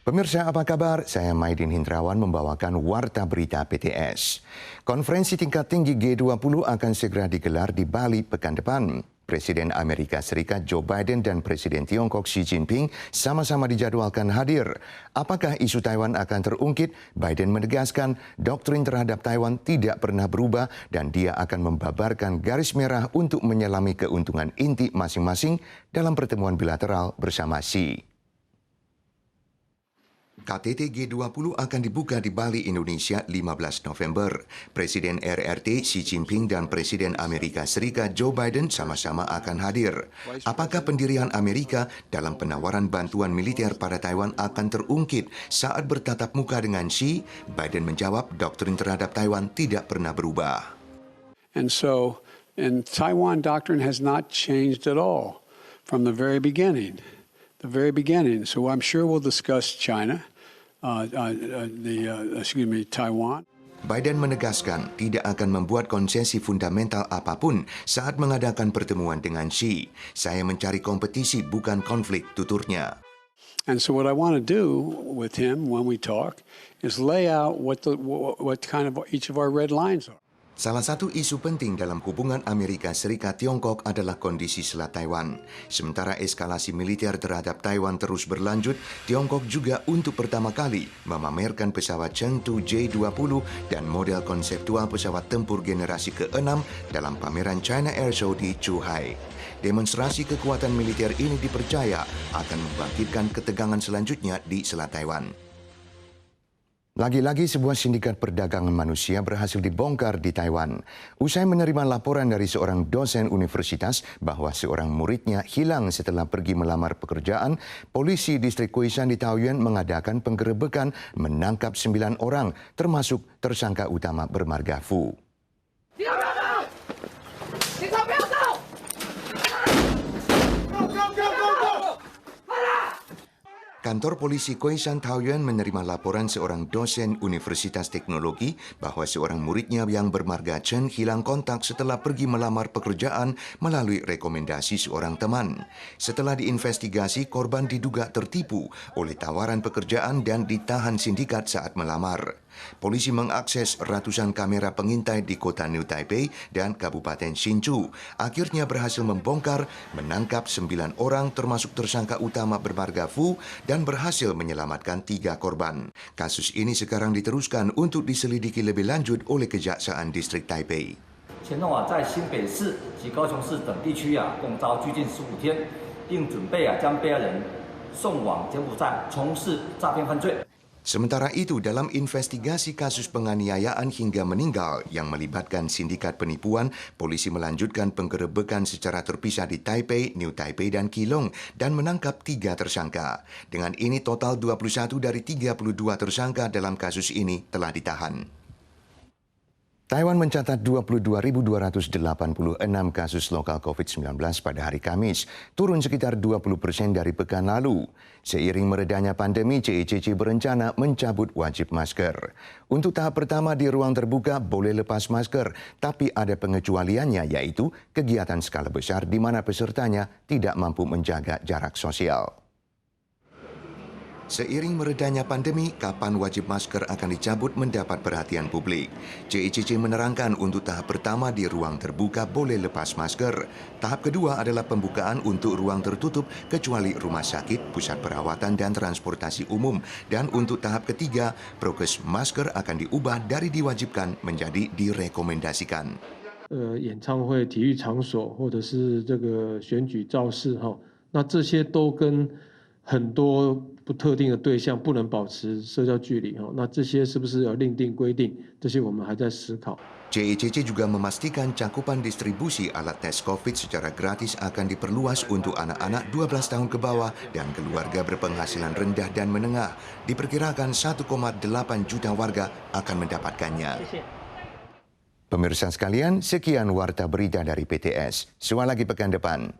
Pemirsa apa kabar? Saya Maidin Hindrawan membawakan Warta Berita PTS. Konferensi tingkat tinggi G20 akan segera digelar di Bali pekan depan. Presiden Amerika Serikat Joe Biden dan Presiden Tiongkok Xi Jinping sama-sama dijadwalkan hadir. Apakah isu Taiwan akan terungkit? Biden menegaskan doktrin terhadap Taiwan tidak pernah berubah dan dia akan membabarkan garis merah untuk menyelami keuntungan inti masing-masing dalam pertemuan bilateral bersama Xi. KTT G20 akan dibuka di Bali, Indonesia 15 November. Presiden RRT Xi Jinping dan Presiden Amerika Serikat Joe Biden sama-sama akan hadir. Apakah pendirian Amerika dalam penawaran bantuan militer pada Taiwan akan terungkit saat bertatap muka dengan Xi? Biden menjawab doktrin terhadap Taiwan tidak pernah berubah. And Taiwan doctrine has not changed at all from the very beginning. So I'm sure we'll discuss China. Taiwan. Biden menegaskan tidak akan membuat konsesi fundamental apapun saat mengadakan pertemuan dengan Xi. Saya mencari kompetisi bukan konflik, tuturnya. And so what I want to do with him when we talk is lay out what kind of each of our red lines are. Salah satu isu penting dalam hubungan Amerika Serikat-Tiongkok adalah kondisi Selat Taiwan. Sementara eskalasi militer terhadap Taiwan terus berlanjut, Tiongkok juga untuk pertama kali memamerkan pesawat Chengdu J-20 dan model konseptual pesawat tempur generasi ke-6 dalam pameran China Air Show di Zhuhai. Demonstrasi kekuatan militer ini dipercaya akan membangkitkan ketegangan selanjutnya di Selat Taiwan. Lagi-lagi sebuah sindikat perdagangan manusia berhasil dibongkar di Taiwan. Usai menerima laporan dari seorang dosen universitas bahwa seorang muridnya hilang setelah pergi melamar pekerjaan, polisi distrik Kuishan di Taoyuan mengadakan penggerebekan menangkap 9 orang, termasuk tersangka utama bermarga Fu. Kantor polisi Kuishan Taoyuan menerima laporan seorang dosen Universitas Teknologi bahwa seorang muridnya yang bermarga Chen hilang kontak setelah pergi melamar pekerjaan melalui rekomendasi seorang teman. Setelah diinvestigasi, korban diduga tertipu oleh tawaran pekerjaan dan ditahan sindikat saat melamar. Polisi mengakses ratusan kamera pengintai di kota New Taipei dan Kabupaten Hsinchu. Akhirnya berhasil membongkar, menangkap 9 orang termasuk tersangka utama bermarga Fu dan berhasil menyelamatkan 3 korban. Kasus ini sekarang diteruskan untuk diselidiki lebih lanjut oleh Kejaksaan Distrik Taipei. 前动在新北市及高雄市等地区共遭拘禁15天，并准备将被害人送往柬埔寨从事诈骗犯罪。 Sementara itu, dalam investigasi kasus penganiayaan hingga meninggal yang melibatkan sindikat penipuan, polisi melanjutkan penggerebekan secara terpisah di Taipei, New Taipei, dan Keelung dan menangkap 3 tersangka. Dengan ini, total 21 dari 32 tersangka dalam kasus ini telah ditahan. Taiwan mencatat 22.286 kasus lokal COVID-19 pada hari Kamis, turun sekitar 20% dari pekan lalu. Seiring meredanya pandemi, CECC berencana mencabut wajib masker. Untuk tahap pertama di ruang terbuka boleh lepas masker, tapi ada pengecualiannya, yaitu kegiatan skala besar di mana pesertanya tidak mampu menjaga jarak sosial. Seiring meredanya pandemi, kapan wajib masker akan dicabut mendapat perhatian publik. CECC menerangkan untuk tahap pertama di ruang terbuka boleh lepas masker. Tahap kedua adalah pembukaan untuk ruang tertutup kecuali rumah sakit, pusat perawatan dan transportasi umum. Dan untuk tahap ketiga, prokes masker akan diubah dari diwajibkan menjadi direkomendasikan. 演唱会、体育场所或者是这个选举造势那这些都跟很多不特定的对象不能保持社交距离那这些是不是有另定规定？这些我们还在思考。 CECC juga memastikan cakupan distribusi alat tes COVID secara gratis akan diperluas untuk anak-anak 12 tahun ke bawah dan keluarga berpenghasilan rendah dan menengah. Diperkirakan 1,8 juta warga akan mendapatkannya. Pemirsa sekalian, sekian Warta Berita dari PTS. Soal lagi pekan depan.